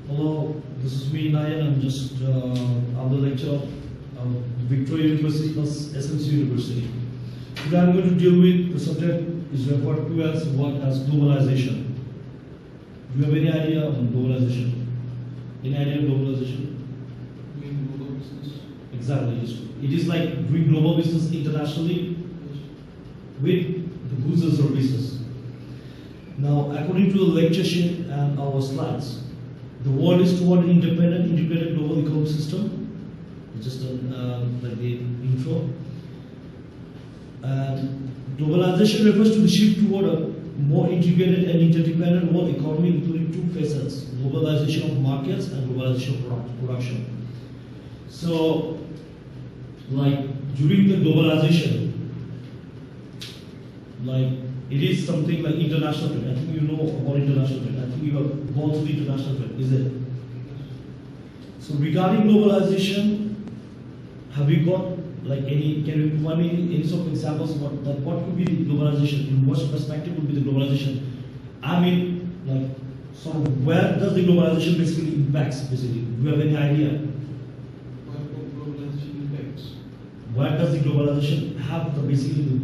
Hello, this is me, Nayan. I'm the lecturer of Victoria University plus SMC University. Today I'm going to deal with the subject is referred to as globalization. Do you have any idea on globalization? Any idea of globalization? You mean global business? Exactly. It is like doing global business internationally with the goods and services. Now, according to the lecture sheet and our slides, the world is toward an independent, integrated global economic system. It's just like the intro. And globalization refers to the shift toward a more integrated and interdependent world economy, including two facets: globalization of markets and globalization of production. So, like during the globalization, like it is something like international trade. I think you know about international trade. I think you have gone through the international trade, is it? So regarding globalization, have you got like any? Can you provide me any sort of examples of what could be the globalization? In what perspective would be the globalization? I mean, like, sort of where does the globalization basically impacts? Basically, do you have any idea? Where globalization impacts? Where does the globalization have the basically the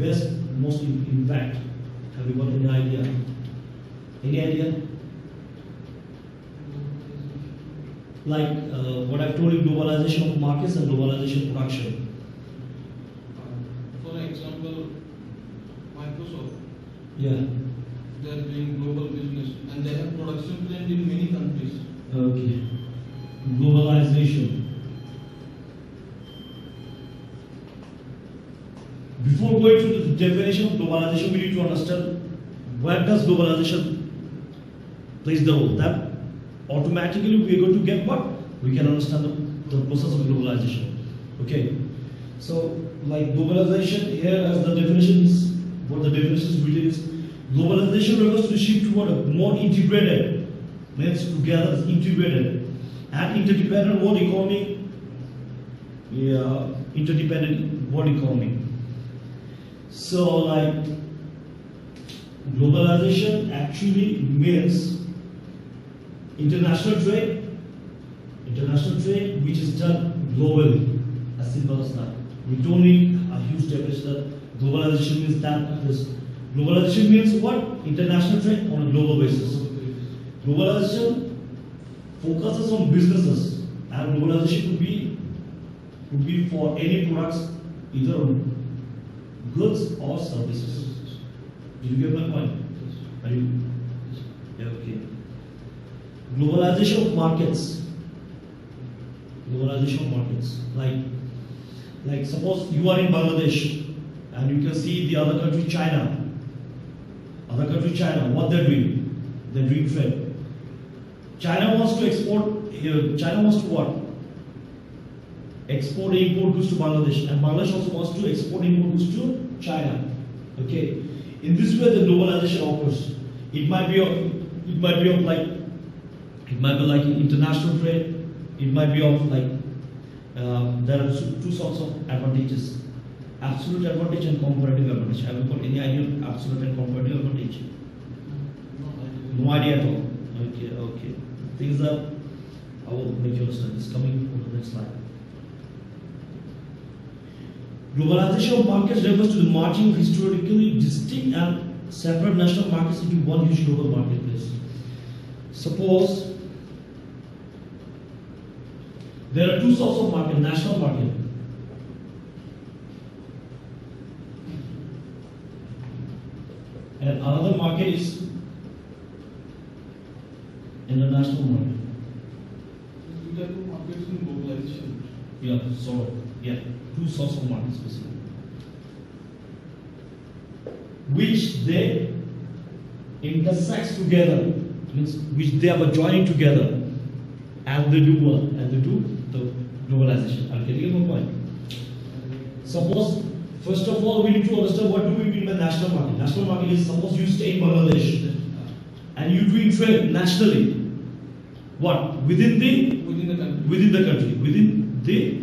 best, most impact? Have you got any idea? Any idea? Like what I've told you, globalization of markets and globalization of production. For example, Microsoft, Yeah. they are doing global business and they have production plant in many countries. Okay. Globalization. Before going to the definition of globalization, we need to understand where does globalization plays the role. That automatically we are going to get what? We can understand the process of globalization. Okay. So, like globalization here as the definition is, what the definition is really is, globalization refers to the shift toward a more integrated, means together integrated and interdependent world economy. Yeah, interdependent world economy. So, like globalization actually means international trade which is done globally, as simple as that. We don't need a huge definition. Globalization means that this. Globalization means what? International trade on a global basis. Globalization focuses on businesses, and globalization could be for any products, either goods or services. Did you get my point? Are you? Yeah, okay. Globalization of markets. Globalization of markets. Like suppose you are in Bangladesh and you can see the other country, China. Other country, China, what they're doing? They're doing trade. China wants to export, China wants to what? Export, import goods to Bangladesh. And Bangladesh also wants to export, import goods to China. Okay. In this way, the globalization occurs. It might be like international trade. It might be of like there are two sorts of advantages: absolute advantage and comparative advantage. Have you got any idea of absolute and comparative advantage? No idea at all. Okay. Things that I will make you understand. It's coming on the next slide. Globalization of markets refers to the merging of historically distinct and separate national markets into one huge global marketplace. Suppose there are two sorts of market: national market and another market is international market. You have two markets in globalization. Yeah, so yeah, two sorts of markets basically, which they intersect together, means which they are joining together, and they do what? And they do the globalization. I'm getting your point. Suppose, first of all, we need to understand what do we mean by national market. National market is, suppose you stay in Bangladesh and you doing trade nationally. What? Within the country,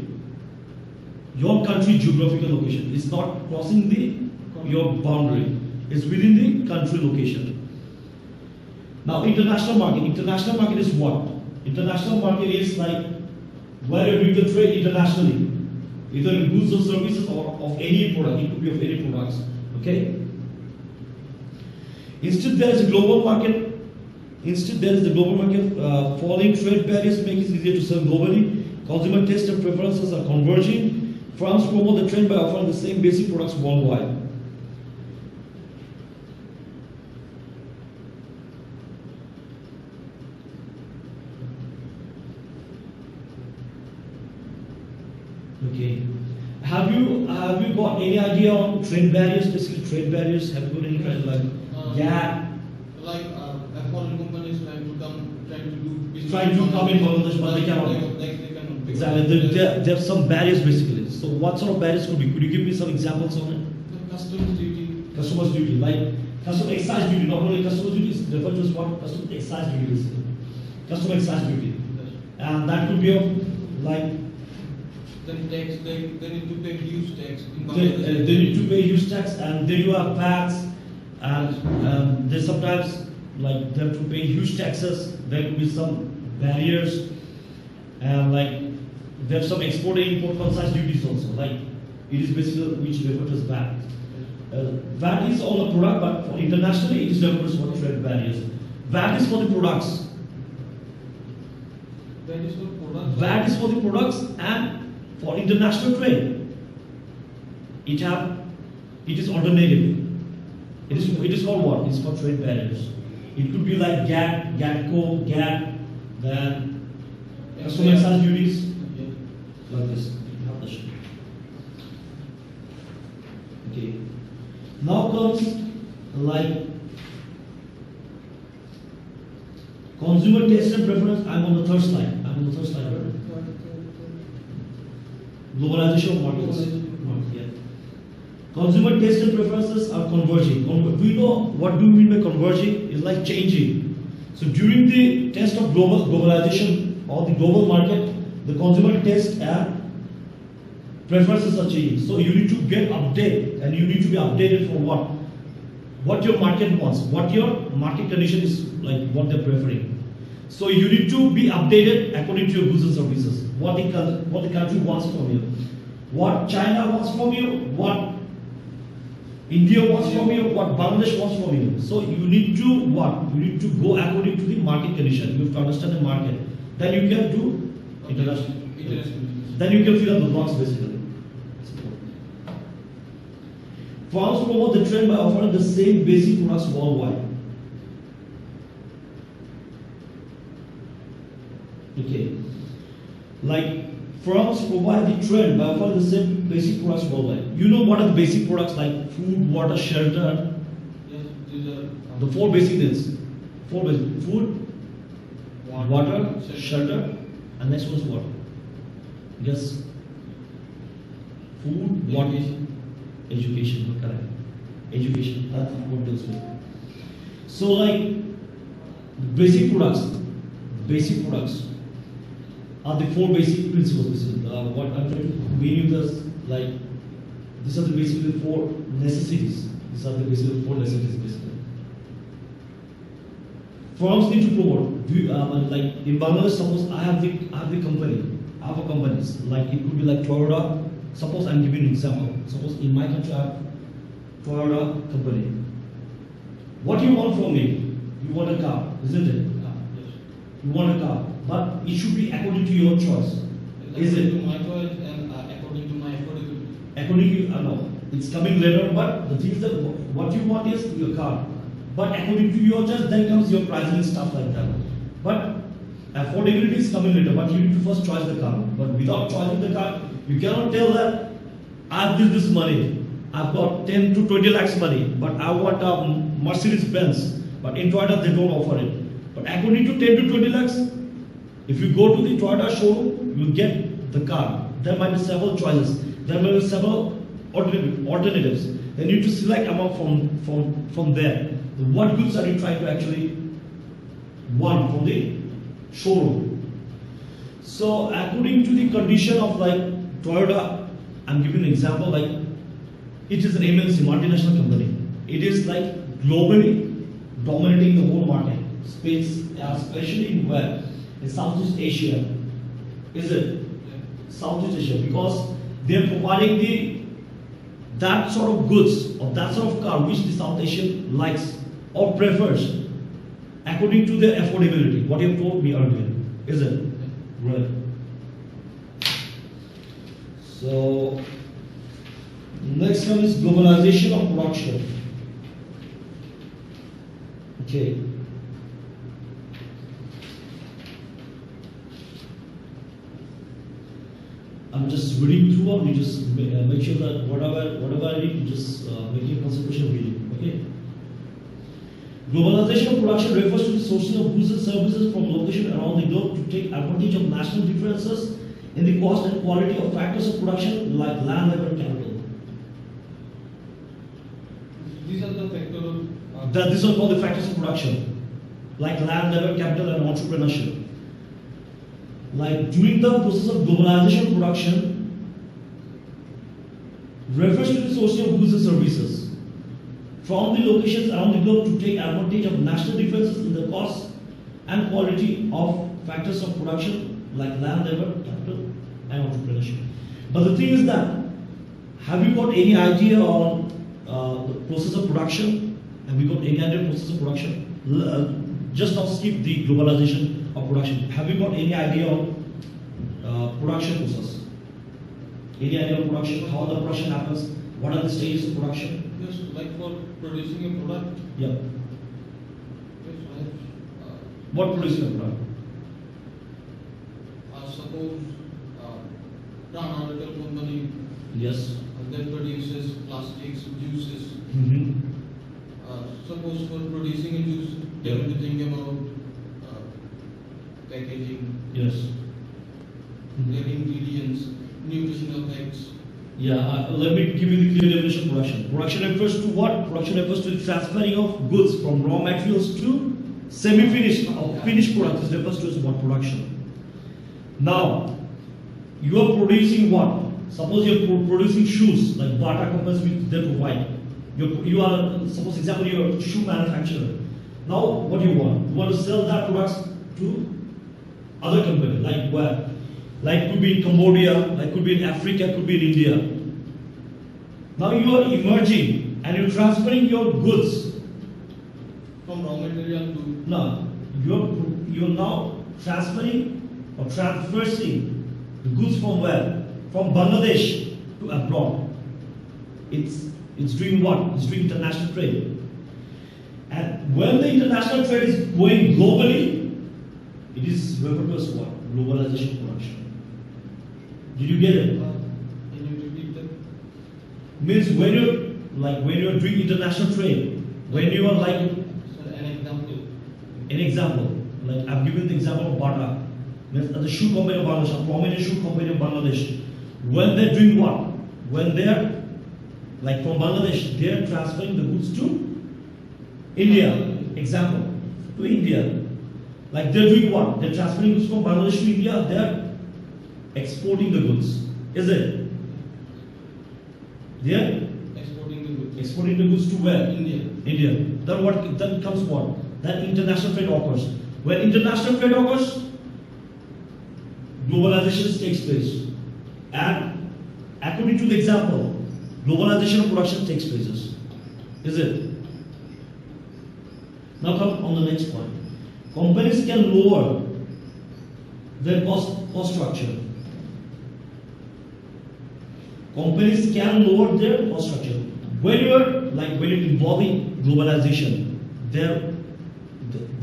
your country geographical location. It's not crossing your boundary. It's within the country location. Now, international market. International market is what? International market is like where you do the trade internationally, either in goods or services or of any product. It could be of any products. Okay. Instead, there is a global market. Falling trade barriers make it easier to sell globally. Consumer taste and preferences are converging. Firms promote the trend by offering the same basic products worldwide. Okay. Have you got any idea on trade barriers? Basically, trade barriers. Have you got any kind of like foreign companies trying to come in Bangladesh, but they cannot. Exactly. There are some barriers basically. So what sort of barriers could be? Could you give me some examples on it? The customs duty. Customs duty, like customs excise duty. Not only customs duty is referred to as what? Customs excise duty basically. Customs excise duty. And that could be of like. Then tax, they need to pay huge tax. They need to pay huge tax, and then you have tax, and they sometimes like they have to pay huge taxes. There could be some barriers, and like they have some export and import concise duties also. Like it is basically which referred to as VAT. VAT is on the product, but for internationally it is referred to as trade barriers. VAT is for the products. VAT is for products. VAT is for the products and for international trade. It is alternative. It is called what? It's called trade barriers. It could be like GATT, GATTCO, GATT, then customs excise duties, like this. Okay. Now comes like consumer taste and preference. I'm on the third slide. Right? Globalization of markets. Yeah. Consumer taste and preferences are converging. Do you know what do we mean by converging? It's like changing. So during the test of globalization or the global market, the consumer taste and preferences are changing. So you need to get updated, and you need to be updated for what? What your market wants, what your market condition is like, what they're preferring. So you need to be updated according to your goods and services. What the country wants from you, what China wants from you, what India wants from you, what Bangladesh wants from you. So you need to what? You need to go according to the market condition. You have to understand the market. Then you can do international. Then you can fill up the blocks basically. Firms promote the trend by offering the same basic products worldwide. Okay. Like firms provide the trend by offering the same basic products worldwide. You know what are the basic products like food, water, shelter? Yes, these are the four basic needs. Four basic: food, water, shelter, and next one is what? Yes. Food, water, education. Correct. Education. That's what deals with. So like basic products are the four basic principles. What I'm trying to mean you this, like these are the basically four necessities. These are the basically four necessities basically. Firms need to promote. Like in Bangladesh, suppose I have a companies. Like it could be like Toyota. Suppose I'm giving an example. Suppose in my country I have Toyota company. What do you want from me? You want a car, isn't it? yes. You want a car, but it should be according to your choice. Is it? To my choice and according to my affordability. According to no, it's coming later. But the thing is that what you want is your car. But according to your choice, then comes your pricing and stuff like that. But affordability is coming later. But you need to first choose the car. But without choosing the car, you cannot tell that I've got this money. I've got 10 to 20 lakhs money, but I want a Mercedes Benz. But in Toyota, they don't offer it. But according to 10 to 20 lakhs, if you go to the Toyota showroom, you get the car. There might be several choices. There might be several alternatives. Then you need to select among from there. What goods are you trying to actually want from the showroom? So according to the condition of like Toyota, I'm giving an example, like it is an MNC, multinational company. It is like globally dominating the whole market space, especially in where in Southeast Asia. Is it? Southeast Asia, because they are providing that sort of goods or that sort of car which the South Asian likes or prefers according to their affordability. What you have told me earlier, is it? Right. So next one is globalization of production. Okay. I'm just reading through, or you just make sure that whatever I read, you just make a concentration reading. Okay. Globalization of production refers to the sourcing of goods and services from locations around the globe to take advantage of national differences in the cost and quality of factors of production like land, labor, and capital. These are the factors of. These are called the factors of production, like land, labor, capital, and entrepreneurship. Like during the process of globalization of production refers to the sourcing of goods and services from the locations around the globe to take advantage of national differences in the cost and quality of factors of production like land, labor, capital, and entrepreneurship. But the thing is that, have you got any idea on the process of production? Have you got any idea of process of production? Just now skip the globalization of production. Have you got any idea on production process? Any idea of production? How the production happens? What are the stages of production? Yes, like for producing a product. Yeah. Yes, I have. What producing a product? Suppose pharmaceutical company Yes. that produces plastics, juices. Mm-hmm. Suppose for producing a juice, they have to think about packaging, Yes. their ingredients, nutritional effects. Yeah, let me give you the clear definition of production. Production refers to what? Production refers to the transferring of goods from raw materials to semi-finished or finished products. This refers to as what? Production. Now, you are producing what? Suppose you are producing shoes, like Bata companies which they provide. You are, suppose example, you are a shoe manufacturer. Now, what do you want? You want to sell that products to other company, like where? Like could be in Cambodia, like could be in Africa, could be in India. Now you are emerging and you're transferring your goods. From raw material to. Now you're now transferring or transversing the goods from where? From Bangladesh to abroad. It's doing what? It's doing international trade. And when the international trade is going globally, it is referred to as what? Globalization of production. Did you get it? Can you repeat that? Means when you're doing international trade, when you are like Sir, an example. an example, like I've given the example of Bata, means the shoe company of Bangladesh, a prominent shoe company of Bangladesh. When they're doing what? When they're like from Bangladesh, they're transferring the goods to India. Example, to India. Like they're doing what? They're transferring goods from Bangladesh to India. They're exporting the goods. Is it? They're Exporting the goods. exporting the goods to where? India. India. Then what? Then comes what? Then international trade occurs. When international trade occurs, globalization takes place. And according to the example, globalization of production takes place. Is it? Now come on the next point. Companies can lower their cost structure. Companies can lower their cost structure. When you're involving globalization, there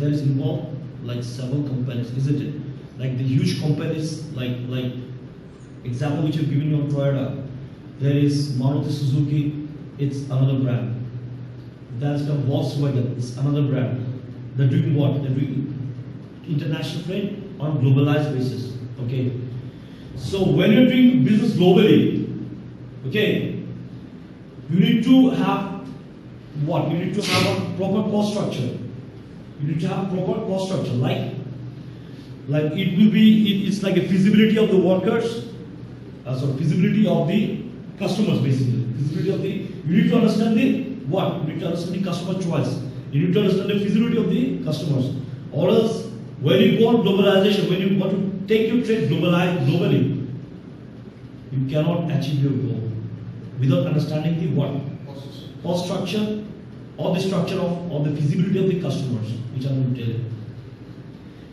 is involved like several companies, isn't it? Like the huge companies, like example which you've given you on Toyota. There is Maruti Suzuki, it's another brand. There's the Volkswagen, it's another brand. They're doing what? They're doing international trade on a globalized basis. Okay. So when you're doing business globally, okay, you need to have what? You need to have a proper cost structure. You need to have a proper cost structure. Like it will be, it's like a feasibility of the workers, feasibility of the customers basically. Feasibility of the, you need to understand the what? You need to understand the customer choice. You need to understand the feasibility of the customers. Or else When you go on globalization, when you want to take your trade globally, you cannot achieve your goal without understanding the what? Cost structure or the structure of or the feasibility of the customers, which I'm going to tell you.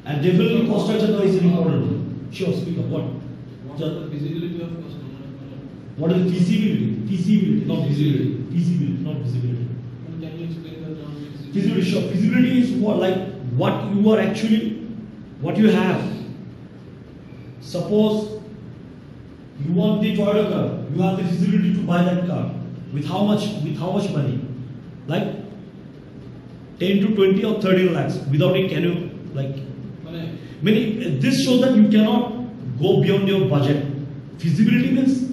And definitely cost structure is important. Sure, speak of what? What is the feasibility of customer? What is the feasibility? Feasibility, not visibility. Feasibility, not visibility. Can you explain the term feasibility? Feasibility, sure. Feasibility is what, like what you are actually, what you have. Suppose you want the Toyota car, you have the feasibility to buy that car. With how much? With how much money? Like 10 to 20 or 30 lakhs. Without it, can you like? Many. This shows that you cannot go beyond your budget. Feasibility means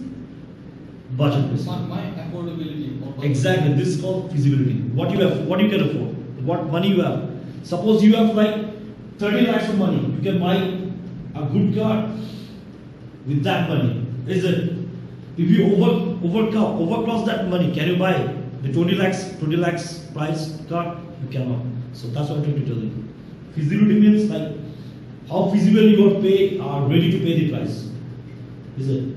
budget. My affordability. Exactly. This is called feasibility. What you have, what you can afford, what money you have. Suppose you have like 30 lakhs of money, you can buy a good car with that money. Is it? If you overcross that money, can you buy the 20 lakhs price car? You cannot. So that's what I'm trying to tell you. Feasibility means like how feasible you are ready to pay the price. Is it?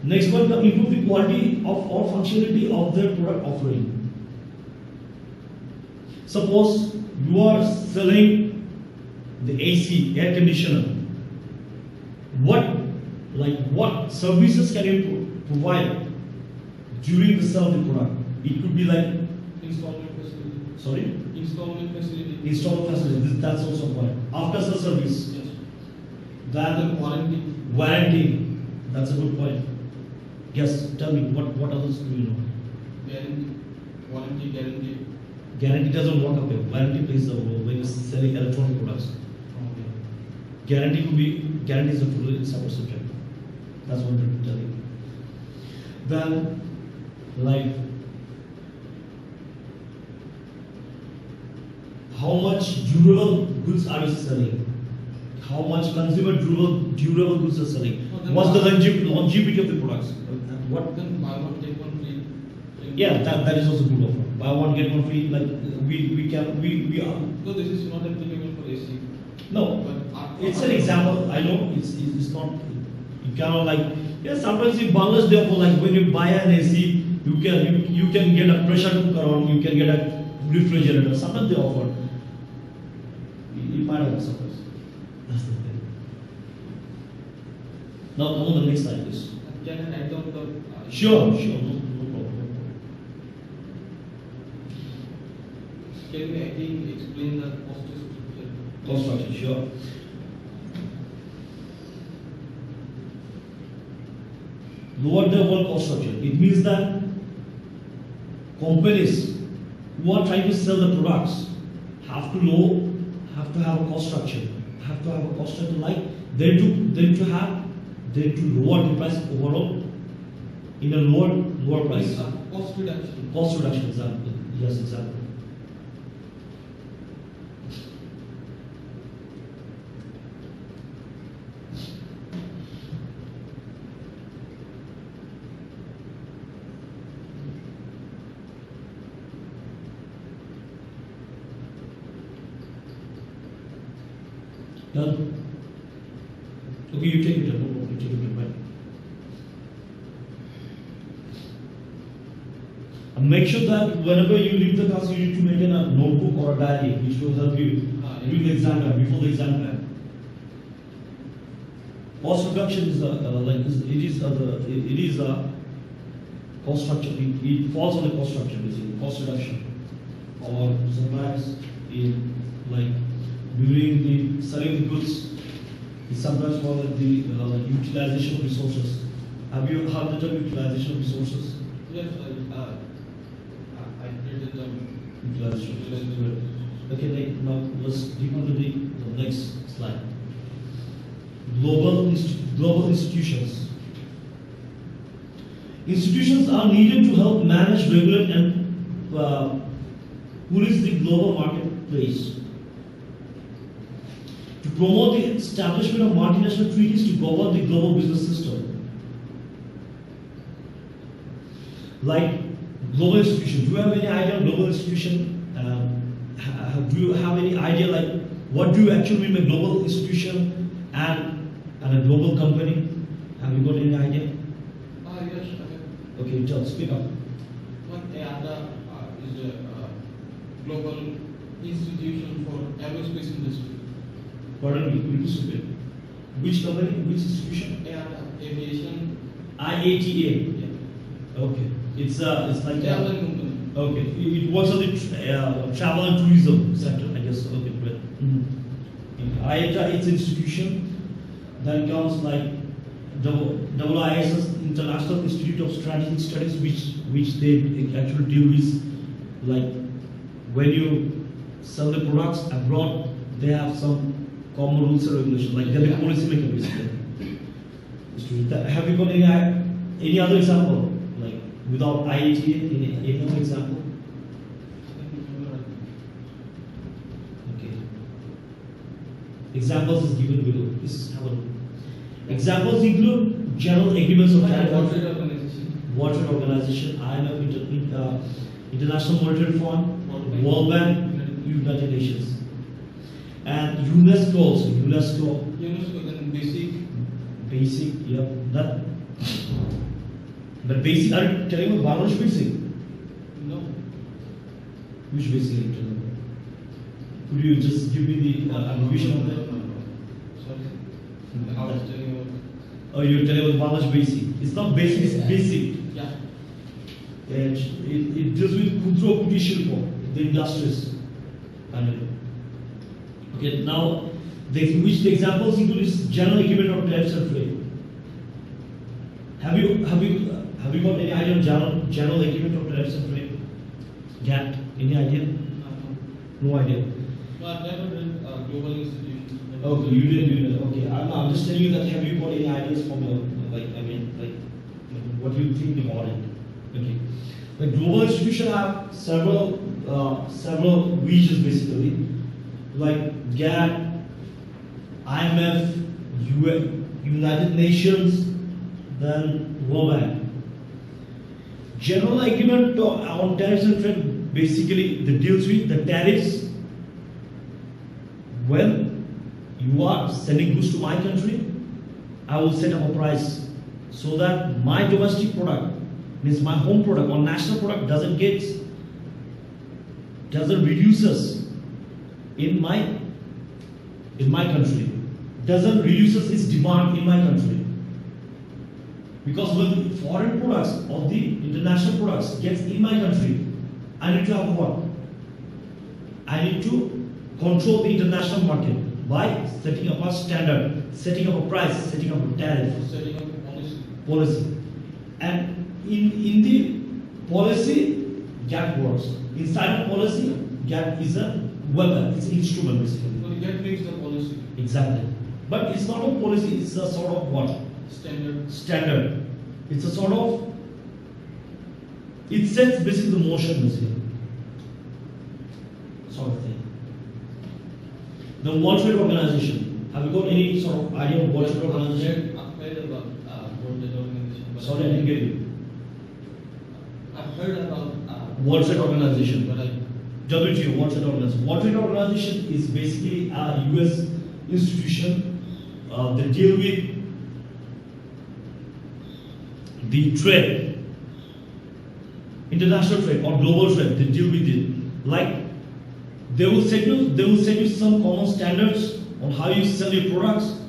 Next one, improve the quality of or functionality of their product offering. Suppose you are selling the AC, air conditioner. What services can you provide during the sale of the product? It could be like Installment facility. Sorry? Installment facility. Installment facility. That's also one. After sale service. Yes. Then Warranty. warranty. That's a good point. Yes, tell me, what others do you know? Guarantee. Warranty guarantee. Guarantee doesn't work up here. Warranty plays a role when you're selling electronic products. Okay. Guarantee is a totally separate subject. That's what I'm trying to tell you. Then, like, how much durable goods are you selling? How much consumer durable goods are selling? What's the longevity of the products? What? Then buy one take one free. Yeah, that is also good offer. Buy one get one free. Like we are. No, this is not applicable for AC. No, But it's an example. I know it's not. You cannot like. Yeah, sometimes in Bangladesh they offer like when you buy an AC, you can get a pressure cooker or you can get a refrigerator. Sometimes they offer. It might offer sometimes. That's the thing. Now come on the next slide, please. Can I write down the? Sure, no problem. Can you again explain the cost structure? Cost structure, sure. Lower the overall cost structure. It means that companies who are trying to sell the products have to have a cost structure. Have to have a cost structure like they to lower the price overall in a lower price. Cost reduction. Cost reduction, example. Yes, example. Done? Okay, you take it. No problem. You take it. Bye. And make sure that whenever you leave the class, you need to maintain a notebook or a diary, which will help you during the exam time, before the exam time. Cost reduction is it is a cost structure. It falls on the cost structure basically. Cost reduction, or sometimes in like during the selling the goods, it's sometimes called the utilization of resources. Have you heard the term utilization of resources? Yes, I read the term. Utilization. Okay, now let's dig into the next slide. Global institutions. Institutions are needed to help manage, regulate, and police the global marketplace. To promote the establishment of multinational treaties to govern the global business system. Like global institutions. Do you have any idea of global institution? do you have any idea like what do you actually mean by global institution and a global company? Have you got any idea? Yes, I have. Okay, just speak up. One EADA is a global institution for aerospace industry. Pardon me, could you speak? Which company? Which institution? EADA, aviation. IATA. Yeah. Okay, it's like Travel company. okay, it works on the travel and tourism sector, I guess. Okay, great. IATA, it's institution that comes like IISS, International Institute of Strategic Studies, which they actually deal with, like when you sell the products abroad, they have some common rules and regulations, like they're the policy maker basically. Have you got any other example, like without IATA, any other example? Okay. Examples is given below. Please have a look. Examples include general agreements of World Trade Organization. World Trade Organization, IMF, International Monetary Fund, World Bank, United Nations, and UNESCO also. UNESCO, then basic. Yeah, that. But basic, are you telling about Bangladesh basic? No. Which basic are you telling about? Could you just give me the abbreviation of that? Sorry. I was telling you. Oh, you're telling about Bangladesh basic. It's not basic, it's basic. Yeah. It deals with Kudro Kutir Shilpo, the industries. Okay, now which the examples include is general agreement of tariffs and trade. Have you got any idea of general agreement of tariffs and trade? GATT, any idea? No idea. No, I've never read global institutions. Okay, you didn't. Okay, I'm just telling you that. Have you got any ideas from your what do you think about it? Okay, the global institutions have several regions basically, like GATT, IMF, United Nations, then World Bank. General agreement on tariffs and trade basically deals with the tariffs when you are sending goods to my country. I will set up a price so that my domestic product, means my home product or national product, doesn't reduces in my country, doesn't reduces its demand in my country. Because when foreign products or the international products gets in my country, I need to have what? I need to control the international market by setting up a standard, setting up a price, setting up a tariff, Setting up a policy. And in the policy, GATT works. Inside of policy, GATT is a weapon, it's an instrument basically. So GATT makes the policy. Exactly. But it's not a policy, it's a sort of what? Standard. It's a sort of, it sets basically the motion basically. Sort of thing. The World Trade Organization. Have you got any sort of idea of World Trade Organization? I've heard about World Trade Organization. Sorry, I didn't get you. I've heard about World Trade Organization. But WTO, World Trade Organization. World Trade Organization is basically a US institution that deal with the trade, international trade or global trade. They deal with it. Like they will set you some common standards on how you sell your products,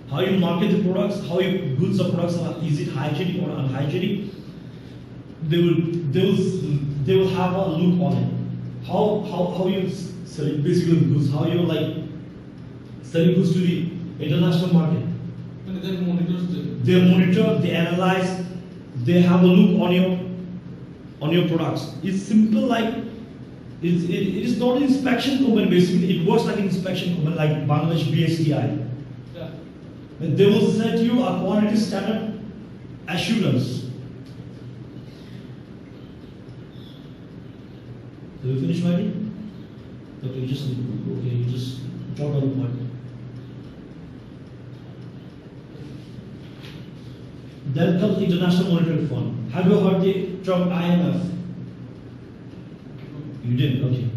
how you market the products, how your goods or products are, is it hygienic or unhygienic. They will have a look on it. How you sell basically the goods, how you like selling goods to the international market. and they monitors them. They monitor, they analyze, they have a look on your products. It's simple like it is not an inspection company basically. It works like an inspection company like Bangladesh BSTI. Yeah. And they will set you a quality standard assurance. So you finish writing? Okay, you just jot down the point. Then comes the International Monetary Fund. Have you heard the term IMF? You didn't, okay.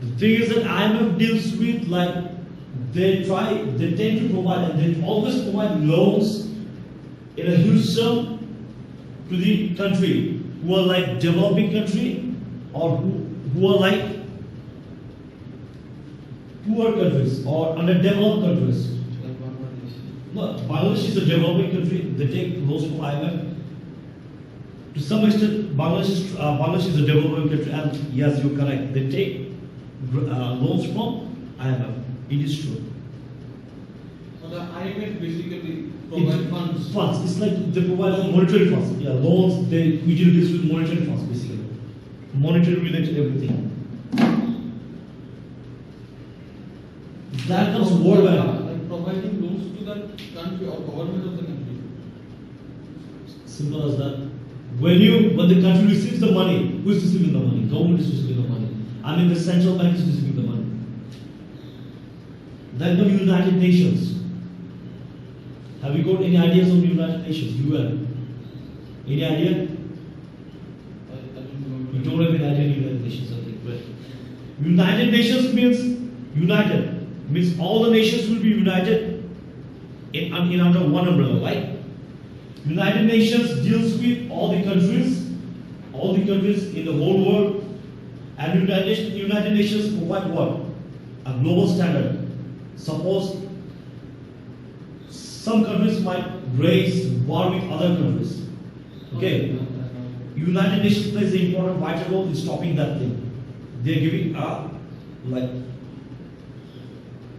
The thing is that IMF deals with like they tend to provide and they always provide loans in a huge sum to the country who are like developing country or who are like poor countries or underdeveloped countries. Like Bangladesh. No, Bangladesh is a developing country. They take loans from IMF. To some extent, Bangladesh is a developing country, and yes, you're correct. They take loans from IMF. It is true. So the IMF basically provide funds. Funds. It's like they provide monetary funds. Yeah, loans. They usually deal with monetary funds, basically. Monetary related everything. That comes worldwide. Like providing loans to the country or government of the country. Simple as that. When the country receives the money, who is receiving the money? Government is receiving the money. I mean the central bank is receiving the money. Then the United Nations. Have you got any ideas on the United Nations? UN. Any idea? I don't remember. You don't have any idea on United Nations, I think. Right. United Nations means united. Means all the nations will be united in under one umbrella, right? United Nations deals with all the countries in the whole world, and United Nations provide what? A global standard. Suppose some countries might raise war with other countries. Okay? United Nations plays an important vital role in stopping that thing. They are giving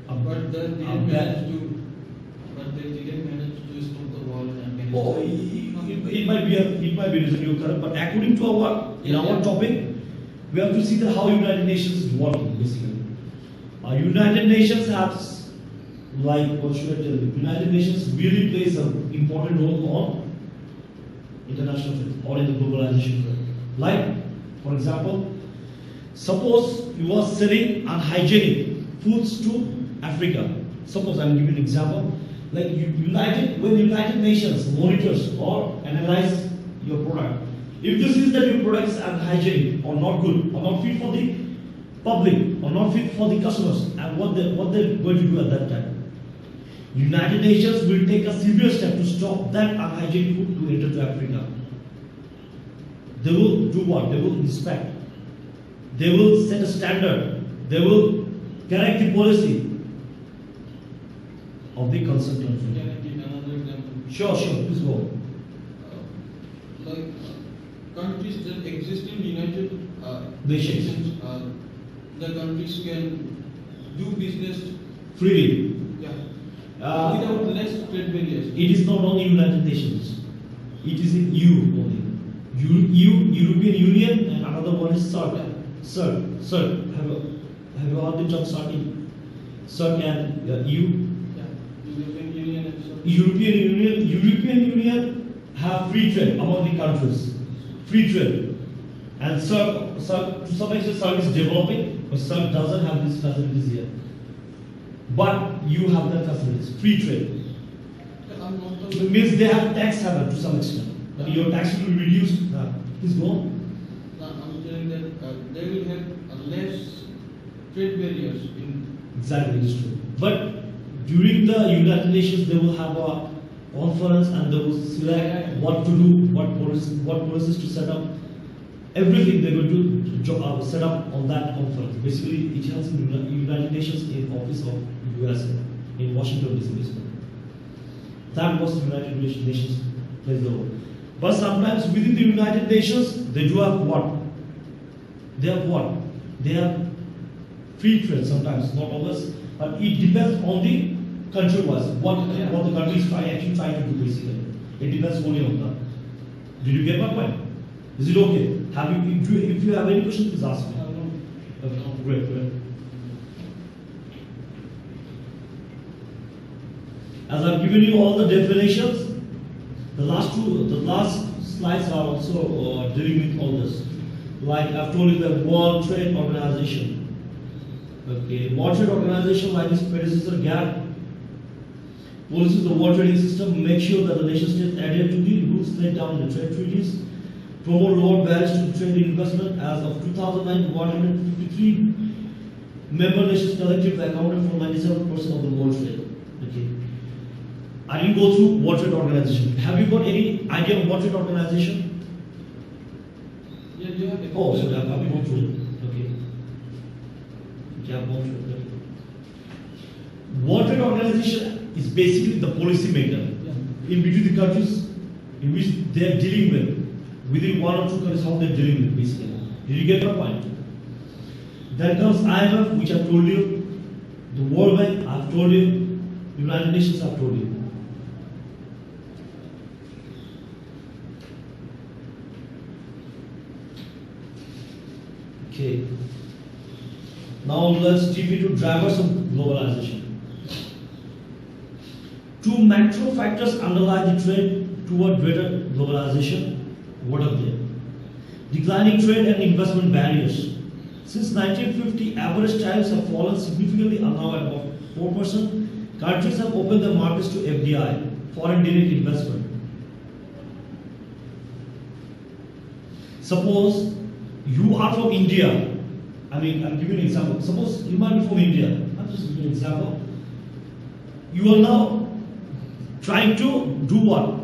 But they didn't manage to stop the war in Afghanistan. Oh, it might be reason you're correct, but according to our topic, we have to see that how United Nations is working basically. United Nations has what should I tell you? United Nations really plays an important role on international trade or in the globalization trade. Like, for example, suppose you are selling unhygienic foods to Africa. Suppose I'm giving an example. Like when United Nations monitors or analyze your product, if this is that your product is unhygienic or not good or not fit for the public or not fit for the customers, and what they're going to do at that time, United Nations will take a severe step to stop that unhygienic food to enter to Africa. They will do what? They will inspect. They will set a standard. They will correct the policy of the concerned country. Can I give another example? Sure, please go. Countries that exist in United Nations. The countries can do business Freely. without less trade barriers. It is not only United Nations. It is in EU only. European Union, and another one is CERT. CERT. Have you heard the term CERT? CERT and EU. European Union have free trade among the countries. Free trade. And CERT, to some extent, CERT is developing, but CERT doesn't have these facilities yet. But you have that facilities. Free trade. It means they have tax haven to some extent. But your tax will be reduced. Please go on. I'm telling that they will have less trade barriers in. Exactly, it is true. But during the United Nations, they will have a conference and they will select what to do, what policies to set up. Everything they will do set up on that conference. Basically, it happens in the United Nations in office of USA in Washington DC. That was the United Nations plays the role. But sometimes within the United Nations, they do have what? They have what? They have free trade sometimes, not always. But it depends on the country-wise, what the country is actually trying to do basically. It depends only on that. Did you get my point? Is it okay? If you have any questions, please ask me. Okay, great. As I've given you all the definitions, the last slides are also dealing with all this. Like I've told you, the World Trade Organization. Okay, World Trade Organization, like its predecessor GATT, policies the world trading system, make sure that the nation states adhere to the rules laid down in the trade treaties, promote lower barriers to trade and investment. As of 2009, 153 Member nations collectively accounted for 97% of the world trade. Okay. I didn't go through World Trade Organization. Have you got any idea of World Trade Organization? Yeah, you have Oh, so I've gone through it. Okay. Yeah, I've gone through it. World Trade Organization is basically the policy maker in between the countries in which they are dealing with. Within one or two countries, how they are dealing with, basically. Did you get my point? Then comes IMF, which I've told you. The World Bank, I've told you. United Nations, I've told you. Okay. Now let's deep into drivers of globalization. Two macro factors underlie the trend toward greater globalization. What are they? Declining trade and investment barriers. Since 1950, average tariffs have fallen significantly and now at about 4%. Countries have opened their markets to FDI, foreign direct investment. Suppose you are from India. I mean, I'll give you an example. Suppose you might be from India. I'll just give you an example. You are now trying to do what?